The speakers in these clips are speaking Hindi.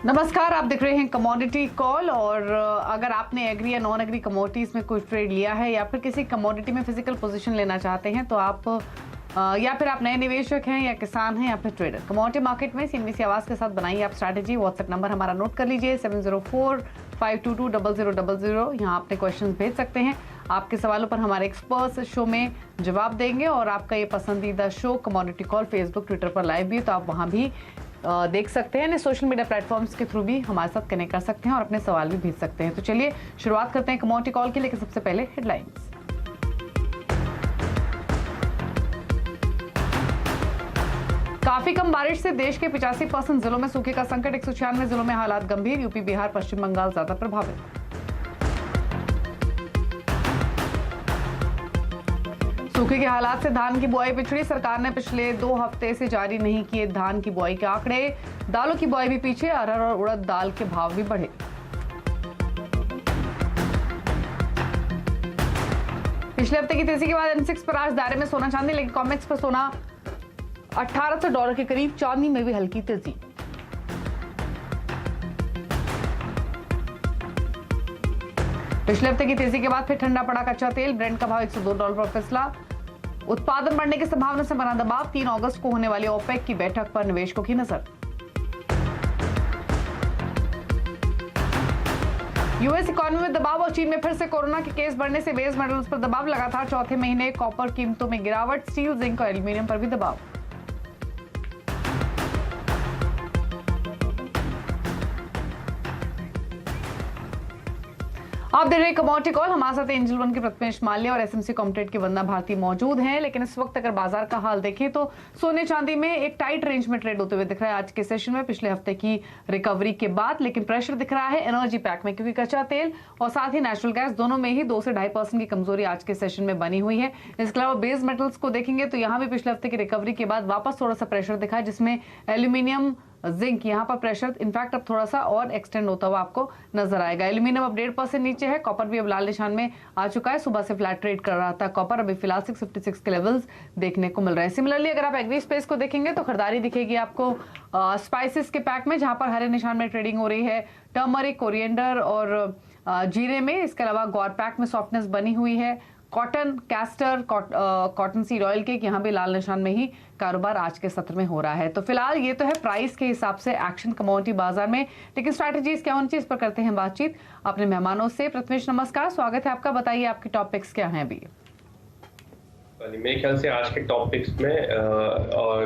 नमस्कार, आप देख रहे हैं कमोडिटी कॉल। और अगर आपने एग्री या नॉन एग्री कमोडिटीज में कोई ट्रेड लिया है या फिर किसी कमोडिटी में फिजिकल पोजीशन लेना चाहते हैं तो आप या फिर आप नए निवेशक हैं या किसान हैं या फिर ट्रेडर, कमोडिटी मार्केट में सीएनबीसी आवाज के साथ बनाइए आप स्ट्रैटेजी। व्हाट्सएप नंबर हमारा नोट कर लीजिए 7045220000। यहाँ अपने क्वेश्चन भेज सकते हैं। आपके सवालों पर हमारे एक्सपर्ट्स शो में जवाब देंगे। और आपका ये पसंदीदा show commodity call Facebook Twitter पर लाइव भी है, तो आप वहाँ भी देख सकते हैं। सोशल मीडिया प्लेटफॉर्म्स के थ्रू भी हमारे साथ कनेक्ट कर सकते हैं और अपने सवाल भी भेज सकते हैं। तो चलिए शुरुआत करते हैं कमोडिटी कॉल की, लेकिन सबसे पहले हेडलाइंस। काफी कम बारिश से देश के 85% जिलों में सूखे का संकट। 196 जिलों में हालात गंभीर। यूपी, बिहार, पश्चिम बंगाल ज्यादा प्रभावित। सूखे के हालात से धान की बुआई पिछड़ी। सरकार ने पिछले 2 हफ्ते से जारी नहीं किए धान की बुआई के आंकड़े। दालों की बुआई भी पीछे। अरहर और उड़द दाल के भाव भी बढ़े। पिछले हफ्ते की तेजी के बाद सेंसेक्स पर आज दायरे में सोना चांदी, लेकिन कॉमेक्स पर सोना $1800 के करीब। चांदी में भी हल्की तेजी। पिछले हफ्ते की तेजी के बाद फिर ठंडा पड़ा कच्चा तेल। ब्रेंट का भाव $102 पर फिसला। उत्पादन बढ़ने की संभावना से बना दबाव। 3 अगस्त को होने वाली ओपेक की बैठक पर निवेशकों की नजर। यूएस इकोनॉमी में दबाव और चीन में फिर से कोरोना के केस बढ़ने से बेस मेटल्स पर दबाव। लगातार चौथे महीने कॉपर कीमतों में गिरावट। स्टील, जिंक और एल्यूमीनियम पर भी दबाव। आप देख रहे हैं कमोडिटी कॉल। हमारे साथ एंजल वन के प्रथमेश माल्या और एसएमसी कॉम्प्टेट की वंदना भारती मौजूद हैं। लेकिन इस वक्त अगर बाजार का हाल देखें तो सोने चांदी में एक टाइट रेंज में ट्रेड होते हुए दिख रहा है आज के सेशन में, पिछले हफ्ते की रिकवरी के बाद। लेकिन प्रेशर दिख रहा है एनर्जी पैक में, क्योंकि कच्चा तेल और साथ ही नेचुरल गैस दोनों में ही 2 से 2.5% की कमजोरी आज के सेशन में बनी हुई है। इसके अलावा बेस मेटल्स को देखेंगे तो यहाँ भी पिछले हफ्ते की रिकवरी के बाद वापस थोड़ा सा प्रेशर दिखा है, जिसमें एल्यूमिनियम, जिंक, यहाँ पर प्रेशर इनफैक्ट अब थोड़ा सा और एक्सटेंड होता हुआ आपको नजर आएगा। एल्यूमिनियम अब 1.5% नीचे है। कॉपर भी अब लाल निशान में आ चुका है। सुबह से फ्लैट ट्रेड कर रहा था कॉपर, अभी फिलहाल 656 के लेवल्स देखने को मिल रहे हैं। सिमिलरली अगर आप एग्री स्पेस को देखेंगे तो खरीदारी दिखेगी आपको स्पाइसेस के पैक में, जहां पर हरे निशान में ट्रेडिंग हो रही है। टर्मरिक, कोरिएंडर और जीरे में। इसके अलावा गौर पैक में सॉफ्टनेस बनी हुई है। Cotton, castor, cotton seed oil के यहाँ भी लाल निशान में ही कारोबार आज के सत्र में हो रहा है। तो फिलहाल ये तो है प्राइस के हिसाब से एक्शन कमोडिटी बाजार में, लेकिन स्ट्रैटेजीज क्या होनी चाहिए इस पर करते हैं बातचीत अपने मेहमानों से। प्रथमेश नमस्कार, स्वागत है आपका। बताइए आपके टॉपिक्स क्या हैं अभी। मेरे ख्याल से आज के टॉपिक्स में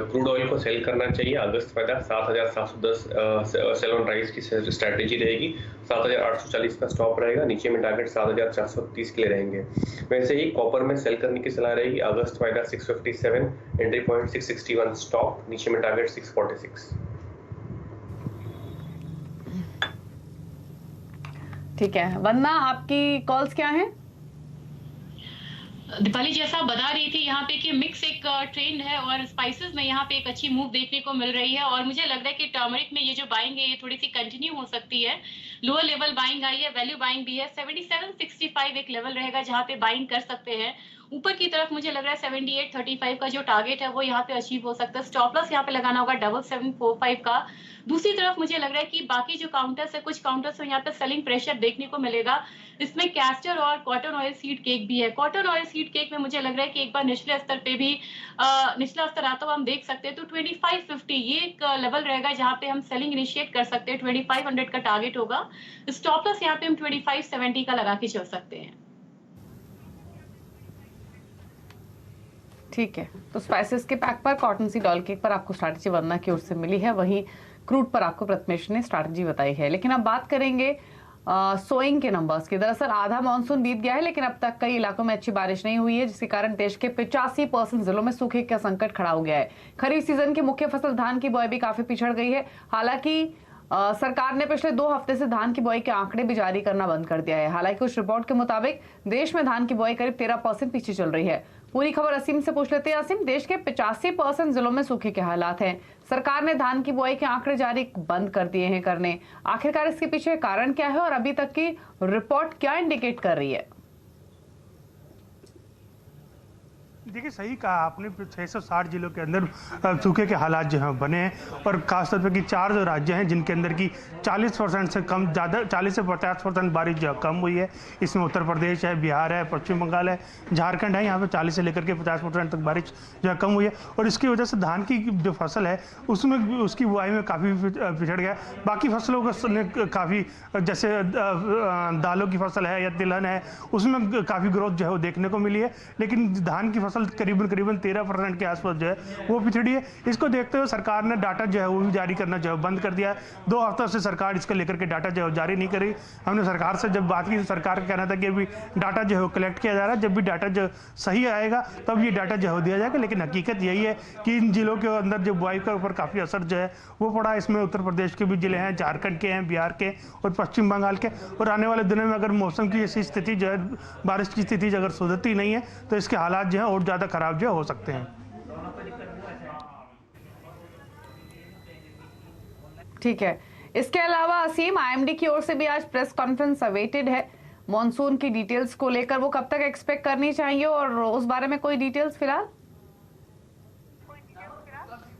क्रूड ऑयल को सेल करना चाहिए। अगस्त फायदा 7710 सेल ऑन राइज की स्ट्रैटेजी रहेगी। 7840 का स्टॉप रहेगा। नीचे में टारगेट 7430 के लिए रहेंगे। वैसे ही कॉपर में सेल करने की सलाह रहेगी। अगस्त फायदा 657, एंट्री पॉइंट 661, स्टॉप नीचे में टारगेट 646। ठीक है वंदना, आपकी कॉल्स क्या हैं? दीपाली, जैसा बता रही थी यहाँ पे कि मिक्स एक ट्रेंड है और स्पाइसेस में यहाँ पे एक अच्छी मूव देखने को मिल रही है। और मुझे लग रहा है कि टर्मरिक में ये जो बाइंग है ये थोड़ी सी कंटिन्यू हो सकती है। लोअर लेवल बाइंग आई है, वैल्यू बाइंग भी है। 7765 एक लेवल रहेगा जहाँ पे बाइंग कर सकते हैं। ऊपर की तरफ मुझे लग रहा है 7835 का जो टारगेट है वो यहाँ पे अचीव हो सकता है। स्टॉप लॉस यहाँ पे लगाना होगा 7745 का। दूसरी तरफ मुझे लग रहा है कि बाकी जो काउंटर्स है, कुछ काउंटर्स में यहाँ पे सेलिंग प्रेशर देखने को मिलेगा। इसमें कैस्टर और कॉटन ऑयल सीड केक भी है। कॉटन ऑयल सीड केक में मुझे लग रहा है कि एक बार निचले स्तर पे भी निचला स्तर आता हुआ हम देख सकते हैं। तो 2550 ये एक लेवल रहेगा जहाँ पे हम सेलिंग इनिशिएट कर सकते हैं। 2500 का टारगेट होगा। स्टॉप लॉस यहाँ पे हम 2570 का लगा के चल सकते हैं। ठीक है, तो स्पाइसेस के पैक पर, कॉटन सीड ऑयल केक पर आपको स्ट्रैटेजी वंदना की ओर से मिली है। वहीं क्रूड पर आपको प्रथमेश ने स्ट्रैटेजी बताई है। लेकिन अब बात करेंगे सोइंग के नंबर्स की। दरअसल आधा मानसून बीत गया है, लेकिन अब तक कई इलाकों में अच्छी बारिश नहीं हुई है, जिसके कारण देश के 85% जिलों में सूखे का संकट खड़ा हो गया है। खरीफ सीजन की मुख्य फसल धान की बुआई भी काफी पिछड़ गई है। हालांकि सरकार ने पिछले 2 हफ्ते से धान की बुआई के आंकड़े भी जारी करना बंद कर दिया है। हालांकि कुछ रिपोर्ट के मुताबिक देश में धान की बुआई करीब 13% पीछे चल रही है। पूरी खबर असीम से पूछ लेते हैं। असीम, देश के 85% जिलों में सूखे के हालात हैं। सरकार ने धान की बुआई के आंकड़े जारी बंद कर दिए हैं करने। आखिरकार इसके पीछे कारण क्या है और अभी तक की रिपोर्ट क्या इंडिकेट कर रही है? देखिए, सही कहा आपने। 660 जिलों के अंदर सूखे के हालात जो हैं बने हैं, और खासतौर पे कि 4 जो राज्य हैं जिनके अंदर की 40% से कम, ज़्यादा 40 से 50% बारिश जो कम हुई है। इसमें उत्तर प्रदेश है, बिहार है, पश्चिम बंगाल है, झारखंड है। यहाँ पे 40 से लेकर के 50% तक बारिश जो है कम हुई है, और इसकी वजह से धान की जो फसल है उसमें उसकी बुआई में काफ़ी पिछड़ गया। बाकी फसलों को काफ़ी, जैसे दालों की फसल है या तिलहन है, उसमें काफ़ी ग्रोथ जो है वो देखने को मिली है, लेकिन धान की फसल करीबन 13% के आसपास जो है वो पिछड़ी है। इसको देखते हुए सरकार ने डाटा जो है वो भी जारी करना जो है बंद कर दिया है। 2 हफ्तों से सरकार इसको लेकर के डाटा जो है जारी नहीं करी। हमने सरकार से जब बात की तो सरकार का कहना था कि अभी डाटा जो है वो कलेक्ट किया जा रहा है, जब भी डाटा जो सही आएगा तब ये डाटा जो है दिया जाएगा। लेकिन हकीकत यही है कि इन जिलों के अंदर जो बुआई के ऊपर काफ़ी असर जो है वो पड़ा। इसमें उत्तर प्रदेश के भी जिले हैं, झारखंड के हैं, बिहार के और पश्चिम बंगाल के। और आने वाले दिनों में अगर मौसम की ऐसी स्थिति जो है, बारिश की स्थिति अगर सुधरती नहीं है तो इसके हालात जो है और ज़्यादा खराब जो हो सकते हैं। ठीक है। इसके अलावा असीम, आईएमडी की ओर से भी आज प्रेस कॉन्फ्रेंस अवेटेड है मॉनसून की डिटेल्स को लेकर। वो कब तक एक्सपेक्ट करनी चाहिए और उस बारे में कोई डिटेल्स फिलहाल?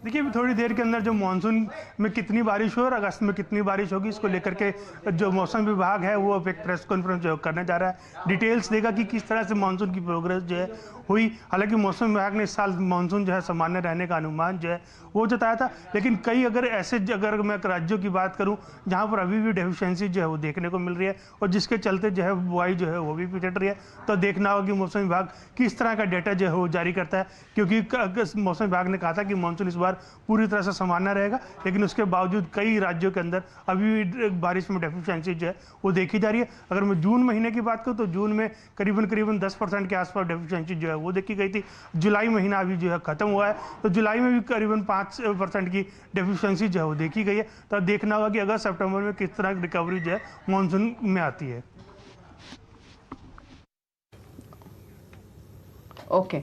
देखिए, थोड़ी देर के अंदर जो मानसून में कितनी बारिश हो और अगस्त में कितनी बारिश होगी, इसको लेकर के जो मौसम विभाग है वो अब एक प्रेस कॉन्फ्रेंस जो करने जा रहा है। डिटेल्स देगा कि किस तरह से मानसून की प्रोग्रेस जो है हुई। हालांकि मौसम विभाग ने इस साल मानसून जो है सामान्य रहने का अनुमान जो है वो जताया था, लेकिन कई अगर मैं राज्यों की बात करूं जहां पर अभी भी डेफिशिएंसी जो है वो देखने को मिल रही है और जिसके चलते जो है बुआई जो है वो भी पिछड़ रही है, तो देखना होगा कि मौसम विभाग किस तरह का डेटा जो है वो जारी करता है। क्योंकि मौसम विभाग ने कहा था कि मानसून इस बार पूरी तरह से सामान्य रहेगा, लेकिन उसके बावजूद कई राज्यों के अंदर अभी भी बारिश में डेफिशिएंसी जो है वो देखी जा रही है। अगर मैं जून महीने की बात करूँ तो जून में करीबन 10% के आसपास डेफिशिएंसी जो है वो देखी गई थी। जुलाई महीना अभी जो है खत्म हुआ है, तो जुलाई में भी करीबन 5% की डेफिशिएंसी जो है वो देखी गई है। तो देखना होगा कि अगस्त सितंबर में किस तरह की रिकवरी जो है मानसून में आती है। ओके,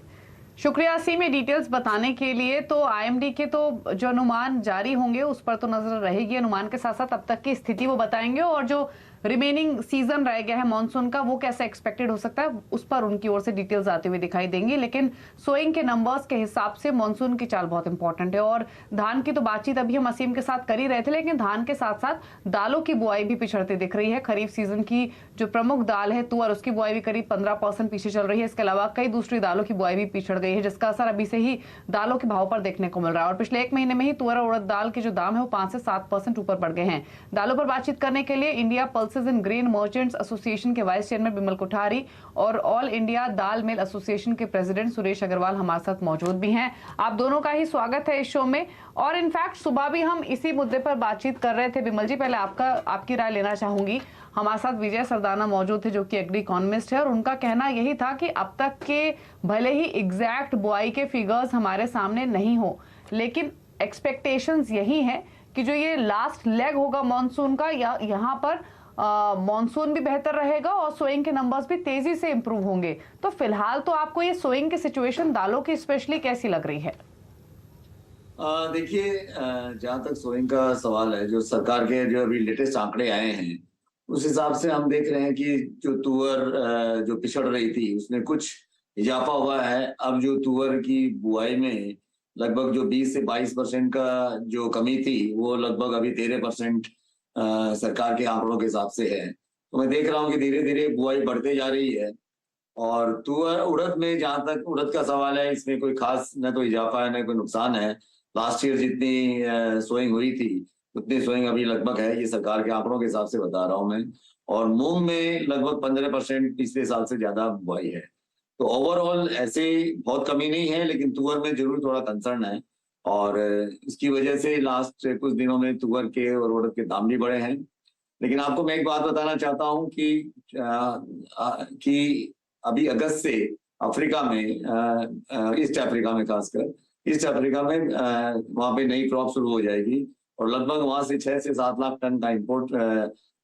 शुक्रिया असीम ये डिटेल्स बताने के लिए। तो आईएमडी के तो जो अनुमान जारी होंगे उस पर तो नजर रहेगी, अनुमान के साथ साथ अब तक की स्थिति वो बताएंगे, और जो रिमेनिंग सीजन रह गया है मॉनसून का वो कैसे एक्सपेक्टेड हो सकता है उस पर उनकी ओर से डिटेल्स आते हुए दिखाई देंगी। लेकिन सोइंग के नंबर्स के हिसाब से मॉनसून की चाल बहुत इंपॉर्टेंट है। और धान की तो बातचीत अभी हम असीम के साथ कर ही रहे थे, लेकिन धान के साथ साथ दालों की बुआई भी पिछड़ती दिख रही है। खरीफ सीजन की जो प्रमुख दाल है तुअर, उसकी बुआई भी करीब 15% पीछे चल रही है। इसके अलावा कई दूसरी दालों की बुआई भी पिछड़ गई है, जिसका असर अभी से ही दालों के भाव पर देखने को मिल रहा है। और पिछले 1 महीने में ही तुअर और उड़द दाल के जो दाम है वो 5 से 7% ऊपर बढ़ गए हैं। दालों पर बातचीत करने के लिए इंडिया पल्सेस इन ग्रेन मर्चेंट्स एसोसिएशन के वाइस चेयरमैन बिमल कोठारी और ऑल इंडिया दाल मिल एसोसिएशन के प्रेसिडेंट सुरेश अग्रवाल हमारे साथ मौजूद भी हैं। आप दोनों का ही स्वागत है इस शो में। और इनफैक्ट सुबह भी हम इसी मुद्दे पर बातचीत कर रहे थे। बिमल जी, पहले आपकी राय लेना चाहूंगी। हमारे साथ विजय सरदाना मौजूद थे जो कि एग्री इकोनॉमिस्ट है, और उनका कहना यही था कि अब तक के भले ही एग्जैक्ट बुआई के फिगर्स हमारे सामने नहीं हो, लेकिन एक्सपेक्टेशंस यही है कि जो ये लास्ट लेग होगा मॉनसून का, यहाँ पर मॉनसून भी बेहतर रहेगा और सोइंग के नंबर्स भी तेजी से इंप्रूव होंगे। तो फिलहाल तो आपको ये सोइंग की सिचुएशन दालों की स्पेशली कैसी लग रही है? देखिए, जहाँ तक सोइंग का सवाल है, जो सरकार के जो अभी लेटेस्ट आंकड़े आए हैं उस हिसाब से हम देख रहे हैं कि जो तुअर जो पिछड़ रही थी उसमें कुछ इजाफा हुआ है। अब जो तुअर की बुआई में लगभग जो 20 से 22% का जो कमी थी वो लगभग अभी 13% सरकार के आंकड़ों के हिसाब से है। तो मैं देख रहा हूँ कि धीरे धीरे बुआई बढ़ते जा रही है। और तुअर उड़द में, जहाँ तक उड़द का सवाल है, इसमें कोई खास न तो इजाफा है न कोई नुकसान है। लास्ट ईयर जितनी सोइंग हुई थी उतनी सोइंग अभी लगभग है, ये सरकार के आंकड़ों के हिसाब से बता रहा हूँ मैं। और मूंग में लगभग 15% पिछले साल से ज्यादा बुआई है। तो ओवरऑल ऐसे बहुत कमी नहीं है, लेकिन तुअर में जरूर थोड़ा कंसर्न है। और इसकी वजह से लास्ट कुछ दिनों में तुअर के और उड़द के दाम भी बढ़े हैं। लेकिन आपको मैं एक बात बताना चाहता हूँ कि अभी अगस्त से अफ्रीका में, ईस्ट अफ्रीका में, खासकर ईस्ट अफ्रीका में वहाँ पे नई क्रॉप शुरू हो जाएगी और लगभग वहाँ से 6 से 7 लाख टन का इम्पोर्ट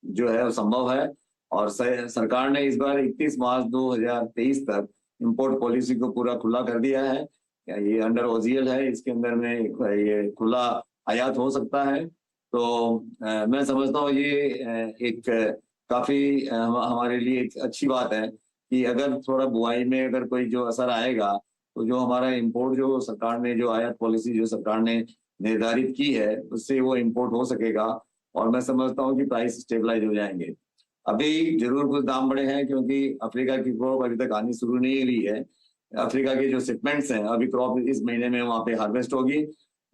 जो है वो संभव है। और सरकार ने इस बार 31 मार्च 2023 तक इम्पोर्ट पॉलिसी को पूरा खुला कर दिया है। ये अंडर ओजीएल है, इसके अंदर में ये खुला आयात हो सकता है। तो मैं समझता हूँ ये एक काफी हमारे लिए एक अच्छी बात है कि अगर थोड़ा बुआई में अगर कोई जो असर आएगा तो जो हमारा इंपोर्ट जो सरकार ने जो आयात पॉलिसी जो सरकार ने निर्धारित की है उससे वो इंपोर्ट हो सकेगा और मैं समझता हूँ कि प्राइस स्टेबलाइज हो जाएंगे। अभी जरूर कुछ दाम बढ़े हैं क्योंकि अफ्रीका की क्रॉप अभी तक आनी शुरू नहीं हुई है। अफ्रीका के जो शिपमेंट्स हैं अभी क्रॉप इस महीने में वहाँ पे हार्वेस्ट होगी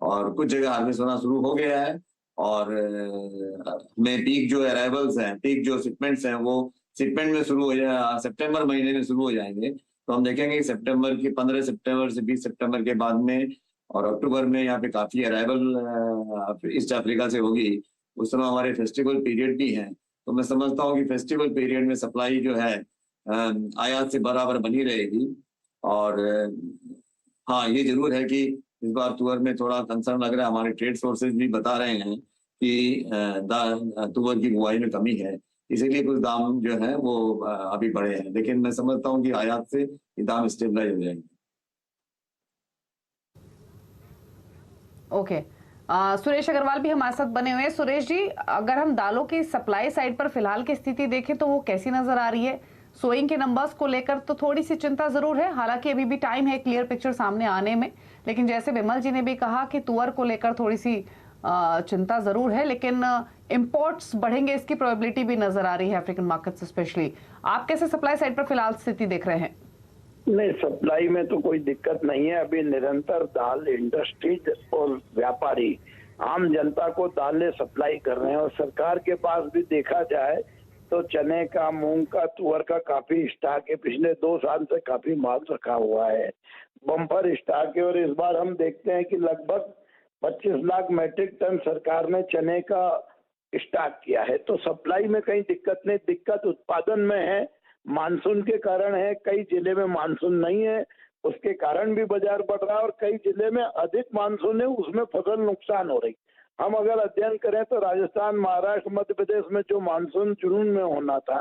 और कुछ जगह हार्वेस्ट होना शुरू हो गया है और में पीक जो अराइवल्स हैं, पीक जो शिपमेंट्स हैं वो शिपमेंट में शुरू हो जाए सितंबर महीने में शुरू हो जाएंगे। तो हम देखेंगे कि सितंबर की 15 सितंबर से 20 सितंबर के बाद में और अक्टूबर में यहाँ पे काफी अराइवल ईस्ट अफ्रीका से होगी। उस समय हमारे फेस्टिवल पीरियड भी हैं, तो मैं समझता हूँ कि फेस्टिवल पीरियड में सप्लाई जो है आयात से बराबर बनी रहेगी। और हाँ, ये जरूर है कि इस बार तुअर में थोड़ा कंसर्न लग रहा है। हमारे ट्रेड सोर्सेज भी बता रहे हैं कि तुअर की बुआई में कमी है, इसीलिए कुछ दाम जो है वो अभी बढ़े हैं, लेकिन मैं समझता हूँ कि आयात से ये दाम स्टेबलाइज हो जाएंगे। ओके, सुरेश अग्रवाल भी हमारे साथ बने हुए हैं। सुरेश जी, अगर हम दालों की सप्लाई साइड पर फिलहाल की स्थिति देखें तो वो कैसी नजर आ रही है? सोइंग के नंबर्स को लेकर तो थोड़ी सी चिंता जरूर है, हालांकि अभी भी टाइम है क्लियर पिक्चर सामने आने में, लेकिन जैसे विमल जी ने भी कहा कि तुअर को लेकर थोड़ी सी चिंता जरूर है, लेकिन इंपोर्ट्स बढ़ेंगे इसकी प्रोबेबिलिटी भी नजर आ रही है अफ्रीकन मार्केट से स्पेशली। आप कैसे सप्लाई साइड पर फिलहाल स्थिति देख रहे हैं? नहीं, सप्लाई में तो कोई दिक्कत नहीं है। अभी निरंतर दाल इंडस्ट्रीज और व्यापारी आम जनता को दालें सप्लाई कर रहे हैं और सरकार के पास भी देखा जाए तो चने का, मूंग का, तुअर का काफी स्टॉक है। पिछले 2 साल से काफी माल रखा हुआ है, बम्पर स्टॉक है। और इस बार हम देखते हैं कि लगभग 25 लाख मैट्रिक टन सरकार ने चने का स्टॉक किया है। तो सप्लाई में कहीं दिक्कत नहीं, दिक्कत उत्पादन में है, मानसून के कारण है। कई जिले में मानसून नहीं है, उसके कारण भी बाजार बढ़ रहा है और कई जिले में अधिक मानसून है, उसमें फसल नुकसान हो रही। हम अगर अध्ययन करें तो राजस्थान, महाराष्ट्र, मध्य प्रदेश में जो मानसून जून में होना था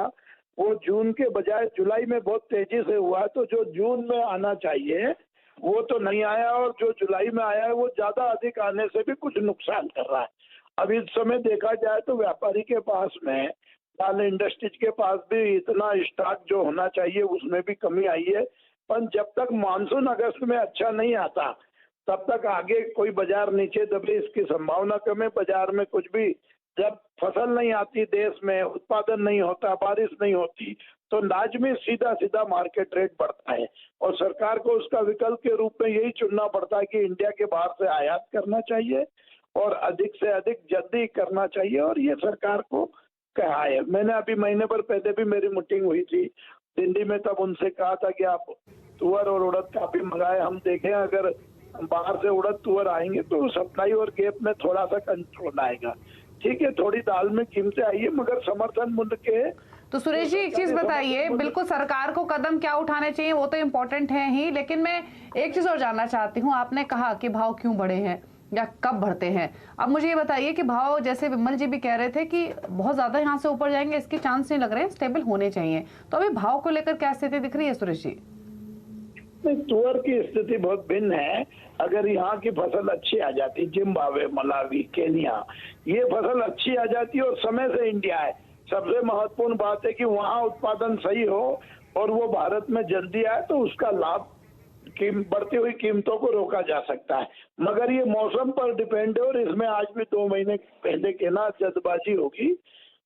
वो जून के बजाय जुलाई में बहुत तेजी से हुआ, तो जो जून में आना चाहिए वो तो नहीं आया और जो जुलाई में आया है वो ज्यादा अधिक आने से भी कुछ नुकसान कर रहा है। अब इस समय देखा जाए तो व्यापारी के पास में, दाल इंडस्ट्रीज के पास भी इतना स्टॉक जो होना चाहिए उसमें भी कमी आई है। पर जब तक मानसून अगस्त में अच्छा नहीं आता तब तक आगे कोई बाजार नीचे दबे इसकी संभावना कम है। बाजार में कुछ भी, जब फसल नहीं आती देश में, उत्पादन नहीं होता, बारिश नहीं होती, तो लाजमी सीधा सीधा मार्केट रेट बढ़ता है और सरकार को उसका विकल्प के रूप में यही चुनना पड़ता है कि इंडिया के बाहर से आयात करना चाहिए और अधिक से अधिक जल्दी करना चाहिए। और ये सरकार को कहा है। मैंने अभी महीने भर पहले भी मेरी मीटिंग हुई थी दिल्ली में, तब उनसे कहा था कि आप तुअर और उड़द काफी मंगाए। हम देखें अगर बाहर से उड़द तुअर आएंगे तो सप्लाई और गैप में थोड़ा सा कंट्रोल आएगा। ठीक है, थोड़ी दाल में कीमतें आई है मगर समर्थन मूल्य के। तो सुरेश जी एक चीज बताइए, बिल्कुल सरकार को कदम क्या उठाने चाहिए वो तो इम्पोर्टेंट है ही, लेकिन मैं एक चीज और जानना चाहती हूँ। आपने कहा कि भाव क्यों बढ़े हैं या कब बढ़ते हैं, अब मुझे ये बताइए कि भाव, जैसे विमल जी भी कह रहे थे कि बहुत ज्यादा यहाँ से ऊपर जाएंगे इसके चांस नहीं लग रहे हैं, स्टेबल होने चाहिए, तो अभी भाव को लेकर क्या स्थिति दिख रही है सुरेश जी? तुअर की स्थिति बहुत भिन्न है। अगर यहाँ की फसल अच्छी आ जाती, जिम्बाब्वे, मलावी, केन्या, ये फसल अच्छी आ जाती और समय से इंडिया है, सबसे महत्वपूर्ण बात है कि वहाँ उत्पादन सही हो और वो भारत में जल्दी आए तो उसका लाभ बढ़ती हुई कीमतों को रोका जा सकता है। मगर ये मौसम पर डिपेंड है और इसमें आज भी 2 महीने पहले कहना जल्दबाजी होगी।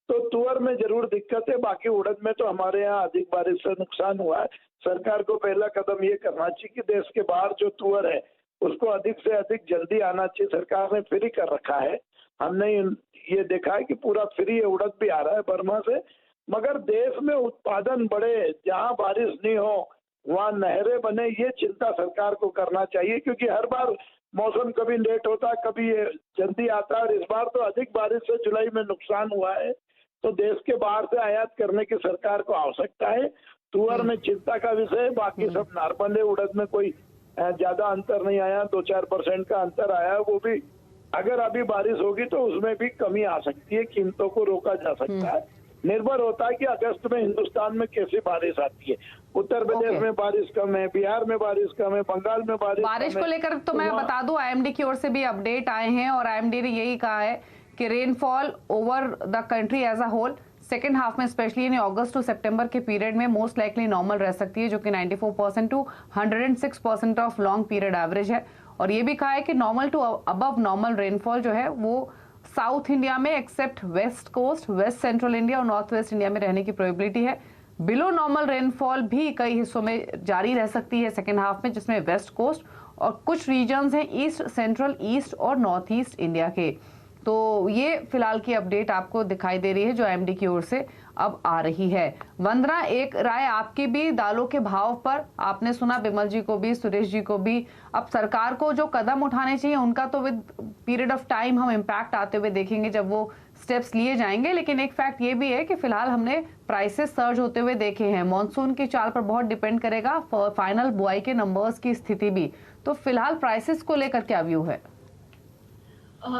तो तुअर में जरूर दिक्कत है, बाकी उड़द में तो हमारे यहाँ अधिक बारिश से नुकसान हुआ है। सरकार को पहला कदम ये करना चाहिए कि देश के बाहर जो तुअर है उसको अधिक से अधिक जल्दी आना चाहिए। सरकार ने फ्री कर रखा है, हमने ये देखा है कि पूरा फ्री उड़द भी आ रहा है बर्मा से। मगर देश में उत्पादन बढ़े, जहाँ बारिश नहीं हो वहाँ नहरें बने, ये चिंता सरकार को करना चाहिए, क्योंकि हर बार मौसम कभी लेट होता है, कभी ये जल्दी आता है और इस बार तो अधिक बारिश से जुलाई में नुकसान हुआ है। तो देश के बाहर से आयात करने की सरकार को आवश्यकता है। तुअर में चिंता का विषय है, बाकी सब नॉर्मल है। उड़द में कोई ज्यादा अंतर नहीं आया, 2-4% का अंतर आया, वो भी अगर अभी बारिश होगी तो उसमें भी कमी आ सकती है, कीमतों को रोका जा सकता है। निर्भर होता है कि अगस्त में हिंदुस्तान में कैसी बारिश आती है। उत्तर प्रदेश में बारिश कम है, बिहार में बारिश कम है, बंगाल में बारिश को लेकर तो मैं बता दूं आईएमडी की ओर से भी अपडेट आए हैं और आईएमडी ने यही कहा है कि rainfall over the country as a whole second half में स्पेशली यानी अगस्त टू सितंबर के पीरियड में मोस्ट लाइकली नॉर्मल रह सकती है, जो कि 94% to 106% of long period average है। और ये भी कहा है कि normal to above normal rainfall जो है वो साउथ इंडिया में except west coast, west central India और नॉर्थ वेस्ट इंडिया में रहने की प्रोबेबिलिटी है। बिलो नॉर्मल रेनफॉल भी कई हिस्सों में जारी रह सकती है सेकेंड हाफ में, जिसमें वेस्ट कोस्ट और कुछ रीजन्स हैं ईस्ट, सेंट्रल, ईस्ट और नॉर्थ ईस्ट इंडिया के। तो ये फिलहाल की अपडेट आपको दिखाई दे रही है जो एमडी की ओर से अब आ रही है। वंदना, एक राय आपकी भी दालों के भाव पर। आपने सुना बिमल जी को भी, सुरेश जी को भी। अब सरकार को जो कदम उठाने चाहिए उनका तो विद पीरियड ऑफ टाइम हम इम्पैक्ट आते हुए देखेंगे जब वो स्टेप्स लिए जाएंगे, लेकिन एक फैक्ट ये भी है कि फिलहाल हमने प्राइसेस सर्ज होते हुए देखे हैं। मॉनसून की चाल पर बहुत डिपेंड करेगा फाइनल बुआई के नंबर्स की स्थिति भी। तो फिलहाल प्राइसेस को लेकर क्या व्यू है?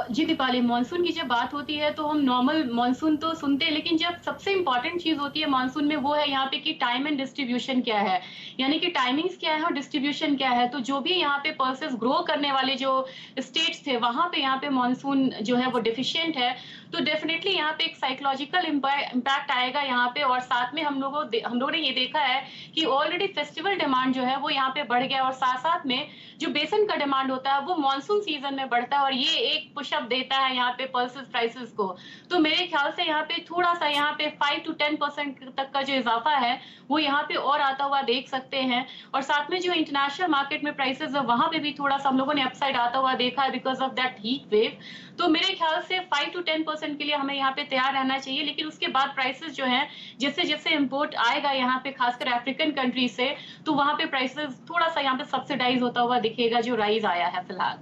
जी दीपाली, मानसून की जब बात होती है तो हम नॉर्मल मानसून तो सुनते हैं, लेकिन जब सबसे इंपॉर्टेंट चीज होती है मानसून में वो है यहाँ पे कि टाइम एंड डिस्ट्रीब्यूशन क्या है, यानी कि टाइमिंग्स क्या है और डिस्ट्रीब्यूशन क्या है। तो जो भी यहाँ पे पल्सेस ग्रो करने वाले जो स्टेट्स थे वहां पे यहाँ पे मानसून जो है वो डिफिशियंट है, तो डेफिनेटली यहाँ पे एक साइकोलॉजिकल इम्पैक्ट आएगा यहाँ पे। और साथ में हम लोगों ने ये देखा है कि ऑलरेडी फेस्टिवल डिमांड जो है वो यहाँ पे बढ़ गया, और साथ साथ में जो बेसन का डिमांड होता है वो मानसून सीजन में बढ़ता है, और ये एक पुशअप देता है यहाँ पे पल्सेस प्राइसेस को। तो मेरे ख्याल से यहाँ पे थोड़ा सा यहाँ पे 5 to 10% तक का जो इजाफा है वो यहाँ पे और आता हुआ देख सकते हैं। और साथ में जो इंटरनेशनल मार्केट में प्राइसेस है वहां पे भी थोड़ा सा हम लोगों ने अपसाइड आता हुआ देखा है because of that heat wave. तो मेरे ख्याल से 5 to 10% के लिए हमें यहाँ पे तैयार रहना चाहिए, लेकिन उसके बाद प्राइसेस जो है जैसे जैसे इम्पोर्ट आएगा यहाँ पे खासकर अफ्रीकन कंट्री से, तो वहां पे प्राइसेस थोड़ा सा यहाँ पे सब्सिडाइज होता हुआ दिखेगा जो राइज आया है फिलहाल।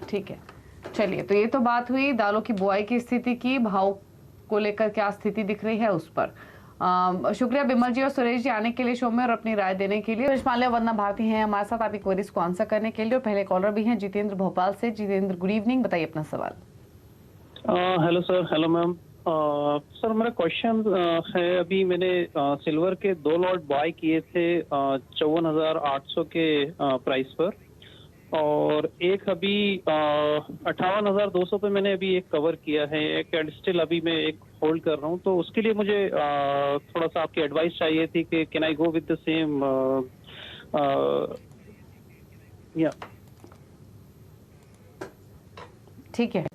ठीक है, चलिए, तो ये तो बात हुई दालों की बुआई की स्थिति की, भाव को लेकर क्या स्थिति दिख रही है उस पर। शुक्रिया बिमल जी और सुरेश जी आने के लिए शो में और अपनी राय देने के लिए। सुरेश माल्या वंदना भारती हैं हमारे साथ आपकी क्वेरीज को आंसर करने के लिए, और पहले कॉलर भी हैं जितेंद्र भोपाल से। जितेंद्र, गुड इवनिंग, बताइए अपना सवाल। Hello sir. Hello ma'am. Sir मेरा क्वेश्चन है, अभी मैंने सिल्वर के 2 लॉट बाय किए थे 54,800 के प्राइस पर, और एक अभी 58,200 पे मैंने अभी एक कवर किया है, एक एंड स्टिल अभी मैं एक होल्ड कर रहा हूँ। तो उसके लिए मुझे थोड़ा सा आपकी एडवाइस चाहिए थी कि can I go with the same या। ठीक है,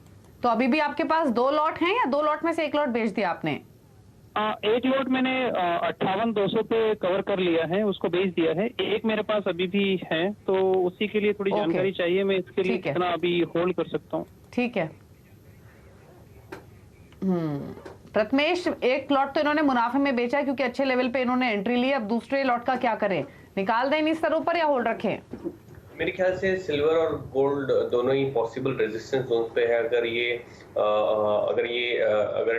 तो अभी भी आपके पास 2 लॉट हैं या 2 लॉट में से 1 लॉट बेच दिया आपने? एक लॉट मैंने 58,200 पे कवर कर लिया है, उसको बेच दिया है। एक मेरे पास अभी भी है, तो उसी के लिए थोड़ी जानकारी चाहिए, मैं इसके लिए कितना अभी होल्ड कर सकता हूँ। ठीक है। प्रथमेश, 1 लॉट तो इन्होंने मुनाफे में बेचा है क्योंकि अच्छे लेवल पे इन्होंने एंट्री ली। अब दूसरे लॉट का क्या करें? निकाल दें इन स्तरों पर या होल्ड रखें? मेरे ख्याल से सिल्वर और गोल्ड दोनों ही पॉसिबल रेजिस्टेंस जोन पे है। अगर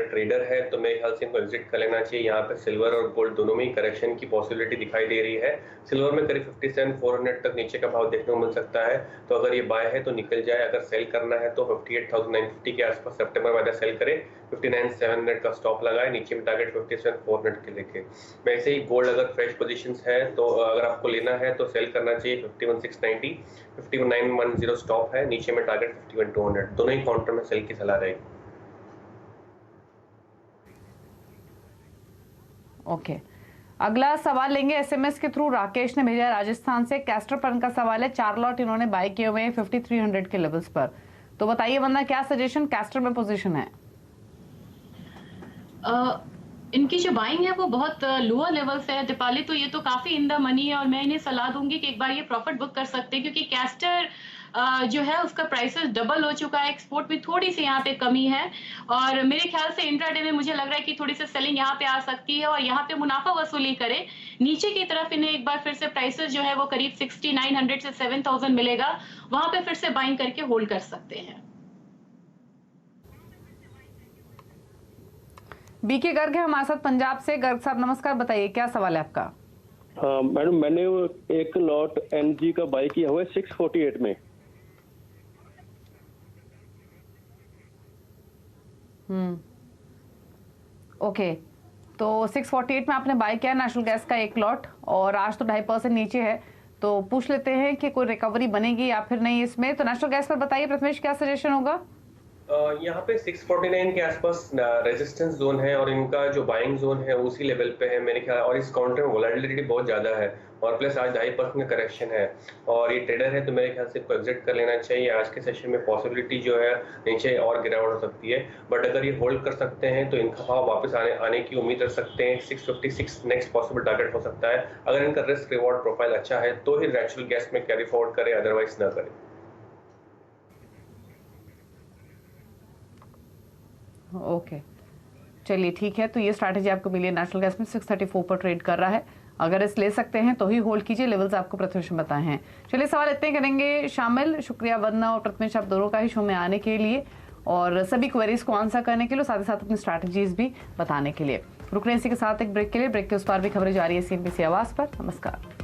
ट्रेडर है तो मेरे ख्याल से इनको एग्जिट कर लेना चाहिए। यहाँ पे सिल्वर और गोल्ड दोनों में ही करेक्शन की पॉसिबिलिटी दिखाई दे रही है। सिल्वर में करीब 57,400 तक नीचे का भाव देखने को मिल सकता है, तो अगर ये बाय है तो निकल जाए। अगर सेल करना है तो 58,950 के आसपास सितंबर में सेल करे, 59,700 का स्टॉप लगाए, नीचे में टारगेट 57,400 के लेके। वैसे ही गोल्ड अगर फ्रेश पोजीशंस है तो अगर आपको लेना है तो सेल करना चाहिए 51,690, 51,910 स्टॉप है, नीचे में टारगेट 51,200। दोनों ही काउंटर में सेल की सलाह रहेगी। ओके, अगला सवाल लेंगे एसएमएस के थ्रू। राकेश ने भेजा है राजस्थान से। कैस्टर फंड का सवाल है, 4 लॉट इन्होंने बाय किए हुए हैं 5300 के लेवल्स पर। तो बताइए वंदना, क्या सजेशन कैस्टर में पोजीशन है? इनकी जो बाइंग है वो बहुत लोअर लेवल से है दीपाली, तो ये तो काफी इन द मनी है, और मैं इन्हें सलाह दूंगी कि एक बार ये प्रॉफिट बुक कर सकते हैं, क्योंकि कैस्टर जो है उसका प्राइसेस डबल हो चुका है। एक्सपोर्ट में थोड़ी सी यहाँ पे कमी है, और मेरे ख्याल से इंट्राडे में मुझे लग रहा है कि थोड़ी सी सेलिंग यहाँ पे आ सकती है, और यहाँ पे मुनाफा वसूली करे। नीचे की तरफ इन्हें एक बार फिर से प्राइसेस जो है वो करीब 6,900 से 7,000 मिलेगा, वहां पे फिर से बाइंग करके होल्ड कर सकते हैं। बीके गर्ग है हमारे साथ पंजाब से। गर्ग साहब नमस्कार, बताइए क्या सवाल है आपका? हाँ मैडम, मैंने एक लॉट एनजी का बाय किया हुआ है 648 में। ओके, तो 648 में आपने बाय किया नेशनल गैस का 1 लॉट, और आज तो 2.5% नीचे है, तो पूछ लेते हैं कि कोई रिकवरी बनेगी या फिर नहीं इसमें। तो नेशनल गैस पर बताइए प्रथमेश, क्या सजेशन होगा? यहाँ पे 649 के आसपास रेजिस्टेंस जोन है और इनका जो बाइंग जोन है उसी लेवल पे है मेरे ख्याल, और इस काउंटर में वोलेटिलिटी बहुत ज़्यादा है और प्लस आज 2.5% का करेक्शन है और ये ट्रेडर है तो मेरे ख्याल से इसको एग्जिट कर लेना चाहिए। आज के सेशन में पॉसिबिलिटी जो है नीचे और गिरावट हो सकती है, बट अगर ये होल्ड कर सकते हैं तो इनका भाव वापस आने की उम्मीद रख सकते हैं। 656 नेक्स्ट पॉसिबल टारगेट हो सकता है। अगर इनका रिस्क रिवॉर्ड प्रोफाइल अच्छा है तो ही नेचुरल गैस में कैरी फॉरवर्ड करें, अदरवाइज ना करें। ओके चलिए ठीक है, तो ये स्ट्रैटेजी आपको मिली है। नेशनल गैस में 634 पर ट्रेड कर रहा है, अगर इस ले सकते हैं तो ही होल्ड कीजिए। लेवल्स आपको प्रत्युष बताए हैं। चलिए सवाल इतने करेंगे शामिल। शुक्रिया वंदना और प्रथमेश आप दोनों का ही शो में आने के लिए और सभी क्वेरीज को आंसर करने के लिए, साथ ही साथ अपनी स्ट्रैटेजीज भी बताने के लिए। रुक रहे हैं इसी के साथ एक ब्रेक के लिए। ब्रेक के उस पार भी खबरें जारी है CNBC आवाज पर। नमस्कार।